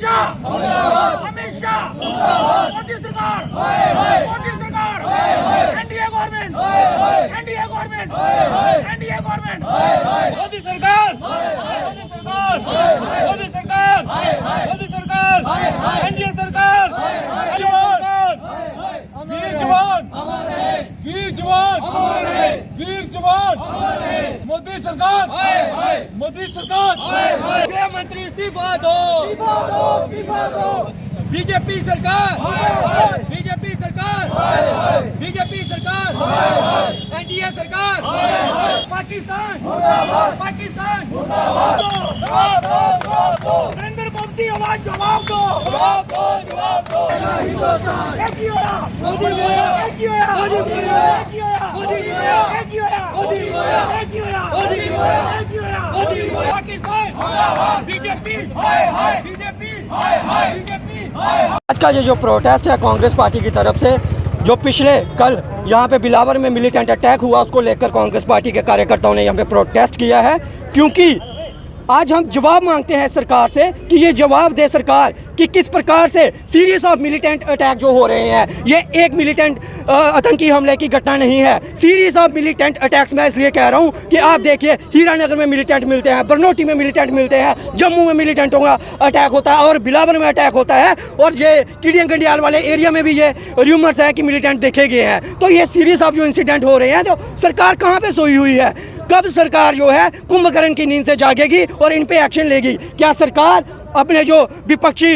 शाह, अमित शाह, मोदी सरकार, मोदी सरकार, NDA government, NDA government, NDA government, Modi सरकार, मोदी सरकार, मोदी सरकार, मोदी सरकार, एनडीए सरकार, वीर जवान, वीर जवान, वीर जवान, मोदी सरकार, मोदी सरकार, गृह मंत्री इस्तीफा दो, बीजेपी सरकार, बीजेपी सरकार, बीजेपी सरकार, एनडीए सरकार, पाकिस्तान, पाकिस्तान, नरेंद्र मोदी आवाज जवाब दो, जवाब दो, जवाब दो, हिंदुस्तान एक ही होया, मोदी होया, एक ही होया, मोदी होया, एक ही होया, मोदी होया, एक ही होया, मोदी होया, एक ही होया, मोदी होया, एक ही होया, मोदी होया, पाकिस्तान, बीजेपी, हाय हाय, बीजेपी, हाय हाय, बीजेपी। आज का ये जो प्रोटेस्ट है कांग्रेस पार्टी की तरफ से, जो पिछले कल यहाँ पे बिलावर में मिलिटेंट अटैक हुआ, उसको लेकर कांग्रेस पार्टी के कार्यकर्ताओं ने यहाँ पे प्रोटेस्ट किया है। क्योंकि आज हम जवाब मांगते हैं सरकार से कि ये जवाब दे सरकार कि किस प्रकार से सीरीज ऑफ मिलिटेंट अटैक जो हो रहे हैं, ये एक मिलिटेंट आतंकी हमले की घटना नहीं है, सीरीज ऑफ मिलिटेंट अटैक्स। मैं इसलिए कह रहा हूँ कि आप देखिए, हीरानगर में मिलिटेंट मिलते हैं, बरनोटी में मिलिटेंट मिलते हैं, जम्मू में मिलिटेंटों का अटैक होता है और बिलावर में अटैक होता है, और ये किडियन गंडियाल वाले एरिया में भी ये र्यूमर्स है कि मिलिटेंट देखे गए हैं। तो ये सीरीज ऑफ जो इंसिडेंट हो रहे हैं, तो सरकार कहाँ पे सोई हुई है? कब सरकार जो है कुंभकर्ण की नींद से जागेगी और इन पे एक्शन लेगी? क्या सरकार अपने जो विपक्षी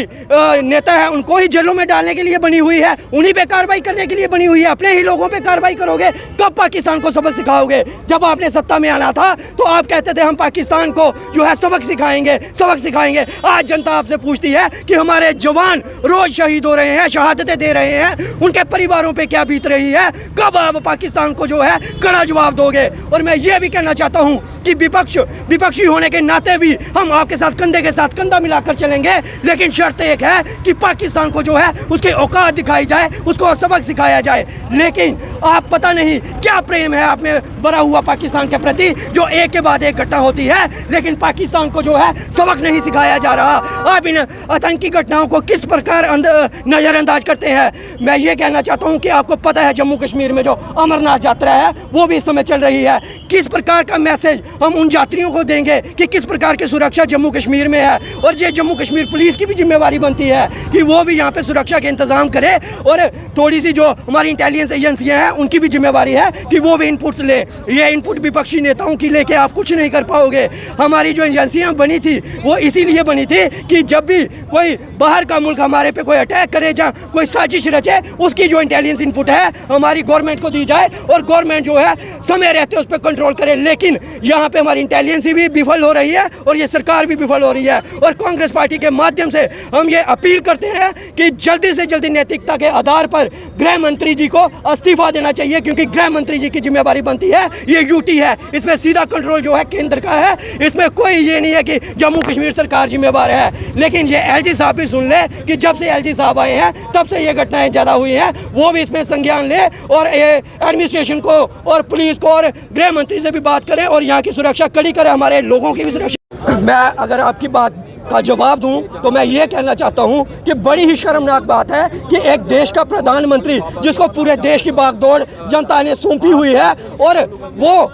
नेता है उनको ही जेलों में डालने के लिए बनी हुई है, उन्हीं पे कार्रवाई करने के लिए बनी हुई है? अपने ही लोगों पे कार्रवाई करोगे? कब पाकिस्तान को सबक सिखाओगे? जब आपने सत्ता में आना था तो आप कहते थे हम पाकिस्तान को जो है सबक सिखाएंगे, सबक सिखाएंगे। आज जनता आपसे पूछती है कि हमारे जवान रोज शहीद हो रहे हैं, शहादतें दे रहे हैं, उनके परिवारों पे क्या बीत रही है? कब आप पाकिस्तान को जो है कड़ा जवाब दोगे? और मैं ये भी कहना चाहता हूँ कि विपक्षी होने के नाते भी हम आपके साथ कंधे के साथ कंधा मिलाकर चलेंगे, लेकिन शर्त एक है कि पाकिस्तान को जो है उसकी औकात दिखाई जाए, उसको सबक सिखाया जाए। लेकिन आप पता नहीं क्या प्रेम है आप में भरा हुआ पाकिस्तान के प्रति, जो एक के बाद एक घटना होती है, लेकिन पाकिस्तान को जो है सबक नहीं सिखाया जा रहा। आप इन आतंकी घटनाओं को किस प्रकार नज़रअंदाज करते हैं? मैं ये कहना चाहता हूँ कि आपको पता है जम्मू कश्मीर में जो अमरनाथ यात्रा है वो भी इस समय चल रही है। किस प्रकार का मैसेज हम उन यात्रियों को देंगे कि किस प्रकार की सुरक्षा जम्मू कश्मीर में है? और ये जम्मू कश्मीर पुलिस की भी जिम्मेवारी बनती है कि वो भी यहाँ पे सुरक्षा के इंतजाम करे, और थोड़ी सी जो हमारी इंटेलिजेंस एजेंसियाँ हैं उनकी भी जिम्मेवारी है कि वो भी इनपुट्स ले। ये इनपुट विपक्षी नेताओं की लेके आप कुछ नहीं कर पाओगे। हमारी जो एजेंसियाँ बनी थी वो इसीलिए बनी थी कि जब भी कोई बाहर का मुल्क हमारे पे कोई अटैक करे, जहाँ कोई साजिश रचे, उसकी जो इंटेलिजेंस इनपुट है हमारी गवर्नमेंट को दी जाए और गवर्नमेंट जो है समय रहते उस पर कंट्रोल करे। लेकिन यहाँ पे हमारी इंटेलिजेंस भी विफल हो रही है और ये सरकार भी विफल हो रही है। और कांग्रेस पार्टी के माध्यम से हम ये अपील करते हैं कि जल्दी से जल्दी नैतिकता के आधार पर गृह मंत्री जी को इस्तीफा देना चाहिए, क्योंकि गृह मंत्री जी की जिम्मेवारी बनती है, ये यूटी है, इसमें सीधा कंट्रोल जो है केंद्र का है। इसमें कोई ये नहीं है कि जम्मू कश्मीर सरकार जिम्मेवार है। लेकिन ये एलजी साहब भी सुन ले कि जब से एलजी साहब आए हैं तब से ये घटनाएं ज़्यादा हुई हैं, वो भी इसमें संज्ञान ले और एडमिनिस्ट्रेशन को और पुलिस को और गृह मंत्री से भी बात करें और यहाँ की सुरक्षा कड़ी करें, हमारे लोगों की भी सुरक्षा। मैं अगर आपकी बात का जवाब दूं तो मैं ये कहना चाहता हूं कि बड़ी ही शर्मनाक बात है कि एक देश का प्रधानमंत्री, जिसको पूरे देश की भागदौड़ जनता ने सौंपी हुई है, और वो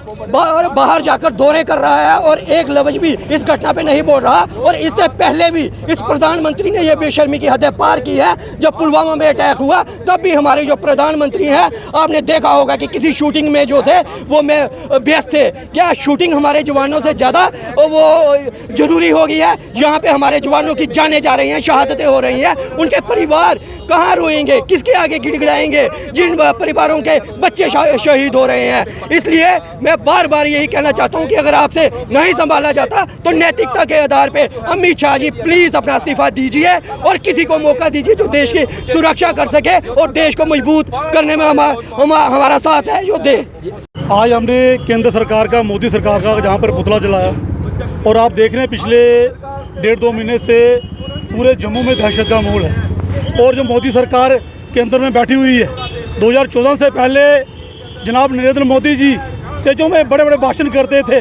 बाहर जाकर दौरे कर रहा है और एक लफ्ज भी इस घटना पे नहीं बोल रहा। और इससे पहले भी इस प्रधानमंत्री ने यह बेशर्मी की हदें पार की है। जब पुलवामा में अटैक हुआ तब भी हमारे जो प्रधानमंत्री हैं, आपने देखा होगा कि किसी शूटिंग में जो थे वो में व्यस्त थे। क्या शूटिंग हमारे जवानों से ज़्यादा वो जरूरी हो गई है? यहाँ पे हमारे जवानों की जानें जा रही हैं, शहादतें हो रही हैं, उनके परिवार कहाँ रोएंगे, किसके आगे गिड़गिड़ाएंगे, जिन परिवारों के बच्चे शहीद हो रहे हैं। इसलिए मैं बार बार यही कहना चाहता हूँ कि अगर आपसे नहीं संभाला जाता तो नैतिकता के आधार पे अमित शाह जी प्लीज़ अपना इस्तीफा दीजिए और किसी को मौका दीजिए जो देश की सुरक्षा कर सके और देश को मजबूत करने में हमारा साथ है, जो दे। आज हमने केंद्र सरकार का, मोदी सरकार का जहाँ पर पुतला जलाया, और आप देख रहे हैं पिछले 1.5-2 महीने से पूरे जम्मू में दहशत का माहौल है। और जो मोदी सरकार केंद्र में बैठी हुई है, 2014 से पहले जनाब नरेंद्र मोदी जी से जो में बड़े बड़े भाषण करते थे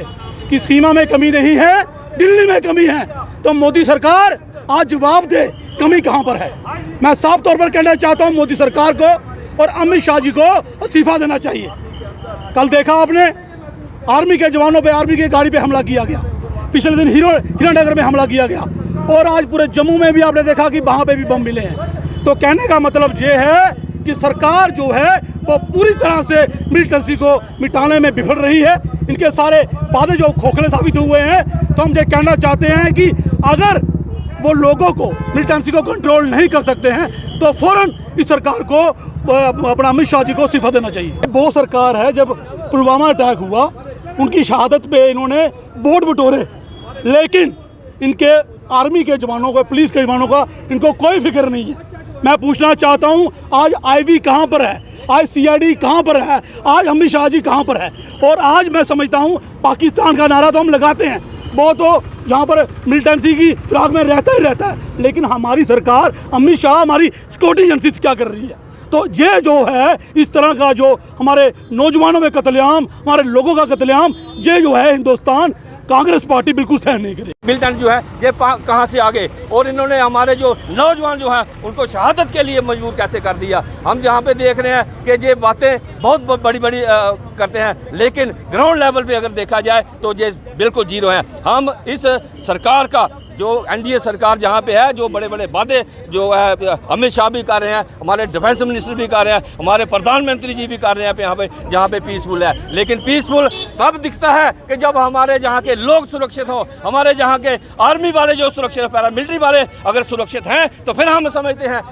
कि सीमा में कमी नहीं है, दिल्ली में कमी है, तो मोदी सरकार आज जवाब दे कमी कहां पर है। मैं साफ तौर पर कहना चाहता हूं मोदी सरकार को और अमित शाह जी को इस्तीफा देना चाहिए। कल देखा आपने आर्मी के जवानों पे, आर्मी की गाड़ी पे हमला किया गया, पिछले दिन हीरानगर में हमला किया गया, और आज पूरे जम्मू में भी आपने देखा कि वहां पे भी बम मिले हैं। तो कहने का मतलब ये है कि सरकार जो है वो पूरी तरह से मिलिटेंसी को मिटाने में विफल रही है। इनके सारे वादे जो खोखले साबित हुए हैं, तो हम ये कहना चाहते हैं कि अगर वो लोगों को, मिलिटेंसी को कंट्रोल नहीं कर सकते हैं तो फौरन इस सरकार को, अपना अमित शाह जी को इस्तीफा देना चाहिए। वो सरकार है, जब पुलवामा अटैक हुआ उनकी शहादत पे इन्होंने वोट बटोरे, लेकिन इनके आर्मी के जवानों को, पुलिस के जवानों का इनको कोई फिक्र नहीं है। मैं पूछना चाहता हूं आज आईवी कहां पर है, आज सीआईडी कहां पर है, आज अमित शाह जी कहां पर है। और आज मैं समझता हूं पाकिस्तान का नारा तो हम लगाते हैं, वो तो जहाँ पर मिलिटेंसी की फिराक में रहता ही रहता है, लेकिन हमारी सरकार, अमित शाह, हमारी सिक्योरिटी एजेंसी क्या कर रही है। तो ये जो है इस तरह का जो हमारे नौजवानों में कत्लेआम, हमारे लोगों का कत्लेआम, ये जो है हिंदुस्तान कांग्रेस पार्टी बिल्कुल सहन नहीं करेगी। मिलिटेंट जो है ये कहाँ से आ गए, और इन्होंने हमारे जो नौजवान जो है उनको शहादत के लिए मजबूर कैसे कर दिया। हम जहाँ पे देख रहे हैं कि ये बातें बहुत बड़ी बड़ी करते हैं, लेकिन ग्राउंड लेवल पे अगर देखा जाए तो ये बिल्कुल जीरो है। हम इस सरकार का, जो एनडीए सरकार जहाँ पे है, जो बड़े बड़े वादे जो है अमित शाह भी कर रहे हैं, हमारे डिफेंस मिनिस्टर भी कर रहे हैं, हमारे प्रधानमंत्री जी भी कर रहे हैं यहाँ पे, जहाँ पे पीसफुल है। लेकिन पीसफुल तब दिखता है कि जब हमारे जहाँ के लोग सुरक्षित हो, हमारे जहाँ के आर्मी वाले जो सुरक्षित, पैरामिलिट्री वाले अगर सुरक्षित हैं, तो फिर हम समझते हैं